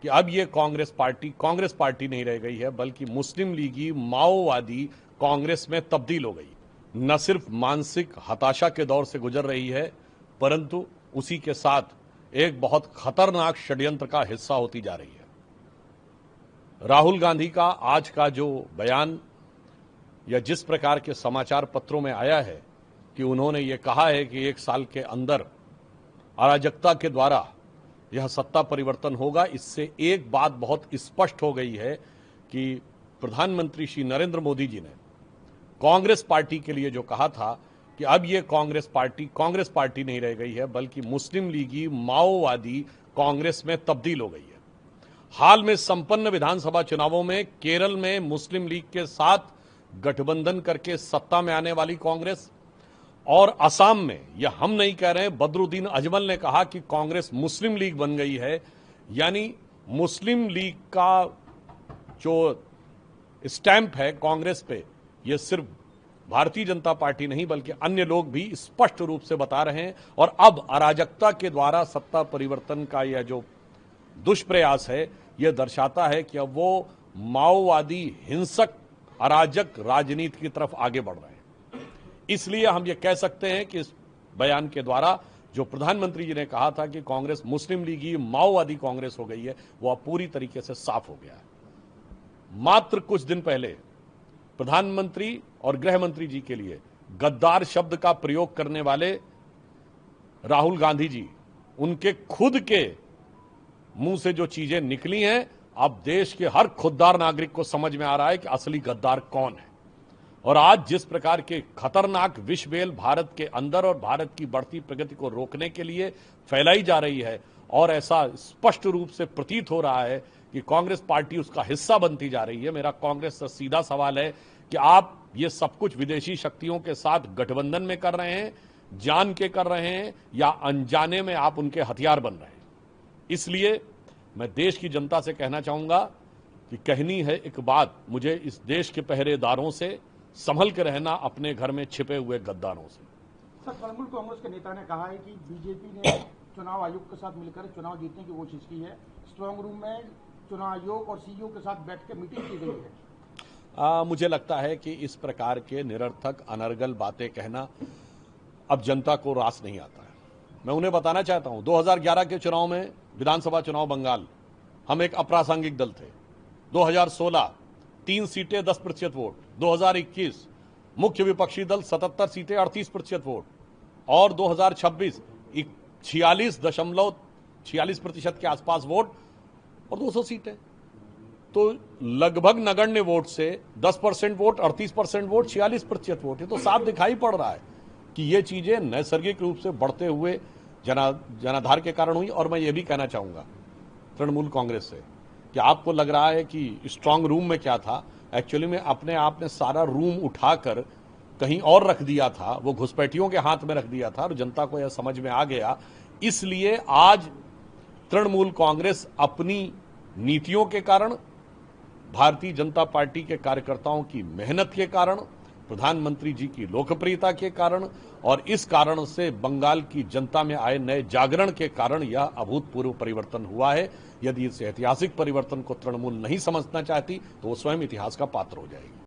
कि अब ये कांग्रेस पार्टी नहीं रह गई है, बल्कि मुस्लिम लीगी माओवादी कांग्रेस में तब्दील हो गई। न सिर्फ मानसिक हताशा के दौर से गुजर रही है, परंतु उसी के साथ एक बहुत खतरनाक षड्यंत्र का हिस्सा होती जा रही है। राहुल गांधी का आज का जो बयान या जिस प्रकार के समाचार पत्रों में आया है कि उन्होंने ये कहा है कि 1 साल के अंदर अराजकता के द्वारा यह सत्ता परिवर्तन होगा, इससे एक बात बहुत स्पष्ट हो गई है कि प्रधानमंत्री श्री नरेंद्र मोदी जी ने कांग्रेस पार्टी के लिए जो कहा था कि अब ये कांग्रेस पार्टी नहीं रह गई है, बल्कि मुस्लिम लीगी माओवादी कांग्रेस में तब्दील हो गई है। हाल में संपन्न विधानसभा चुनावों में केरल में मुस्लिम लीग के साथ गठबंधन करके सत्ता में आने वाली कांग्रेस, और असम में, यह हम नहीं कह रहे, बदरुद्दीन अजमल ने कहा कि कांग्रेस मुस्लिम लीग बन गई है। यानी मुस्लिम लीग का जो स्टैंप है कांग्रेस पे, यह सिर्फ भारतीय जनता पार्टी नहीं बल्कि अन्य लोग भी स्पष्ट रूप से बता रहे हैं। और अब अराजकता के द्वारा सत्ता परिवर्तन का यह जो दुष्प्रयास है, यह दर्शाता है कि अब वो माओवादी हिंसक अराजक राजनीति की तरफ आगे बढ़ रहे हैं। इसलिए हम ये कह सकते हैं कि इस बयान के द्वारा जो प्रधानमंत्री जी ने कहा था कि कांग्रेस मुस्लिम लीगी माओवादी कांग्रेस हो गई है, वह पूरी तरीके से साफ हो गया है। मात्र कुछ दिन पहले प्रधानमंत्री और गृह मंत्री जी के लिए गद्दार शब्द का प्रयोग करने वाले राहुल गांधी जी, उनके खुद के मुंह से जो चीजें निकली हैं, अब देश के हर खुददार नागरिक को समझ में आ रहा है कि असली गद्दार कौन है। और आज जिस प्रकार के खतरनाक विषबेल भारत के अंदर और भारत की बढ़ती प्रगति को रोकने के लिए फैलाई जा रही है, और ऐसा स्पष्ट रूप से प्रतीत हो रहा है कि कांग्रेस पार्टी उसका हिस्सा बनती जा रही है। मेरा कांग्रेस से सीधा सवाल है कि आप ये सब कुछ विदेशी शक्तियों के साथ गठबंधन में कर रहे हैं, जान के कर रहे हैं, या अनजाने में आप उनके हथियार बन रहे हैं। इसलिए मैं देश की जनता से कहना चाहूंगा कि कहनी है एक बात, मुझे इस देश के पहरेदारों से संभल के रहना, अपने घर में छिपे हुए गद्दारों से। सर, तृणमूल कांग्रेस के नेता ने कहा है कि बीजेपी ने चुनाव आयोग के साथ मिलकर चुनाव जीतने की कोशिश की है। स्ट्रांग रूम में चुनाव आयोग और सीईओ के साथ बैठ के मीटिंग की गई है। मुझे लगता है कि इस प्रकार के निरर्थक अनर्गल बातें कहना अब जनता को रास नहीं आता है। मैं उन्हें बताना चाहता हूं, 2011 के चुनाव में, विधानसभा चुनाव बंगाल, हम एक अप्रासंगिक दल थे। 2016 3 सीटें 10% वोट, 2021 मुख्य विपक्षी दल 77 सीटें 38% वोट, और 2026 46% के आसपास वोट और 200 सीटें। तो लगभग नगण्य वोट से 10% वोट, 38% वोट, 46% वोट। ये तो साफ दिखाई पड़ रहा है कि ये चीजें नैसर्गिक रूप से बढ़ते हुए जनाधार के कारण हुई। और मैं ये भी कहना चाहूंगा तृणमूल कांग्रेस से कि आपको लग रहा है कि स्ट्रांग रूम में क्या था, एक्चुअली में अपने आप ने सारा रूम उठाकर कहीं और रख दिया था, वो घुसपैठियों के हाथ में रख दिया था, और जनता को यह समझ में आ गया। इसलिए आज तृणमूल कांग्रेस अपनी नीतियों के कारण, भारतीय जनता पार्टी के कार्यकर्ताओं की मेहनत के कारण, प्रधानमंत्री जी की लोकप्रियता के कारण, और इस कारण से बंगाल की जनता में आए नए जागरण के कारण यह अभूतपूर्व परिवर्तन हुआ है। यदि इस ऐतिहासिक परिवर्तन को तृणमूल नहीं समझना चाहती तो वो स्वयं इतिहास का पात्र हो जाएगी।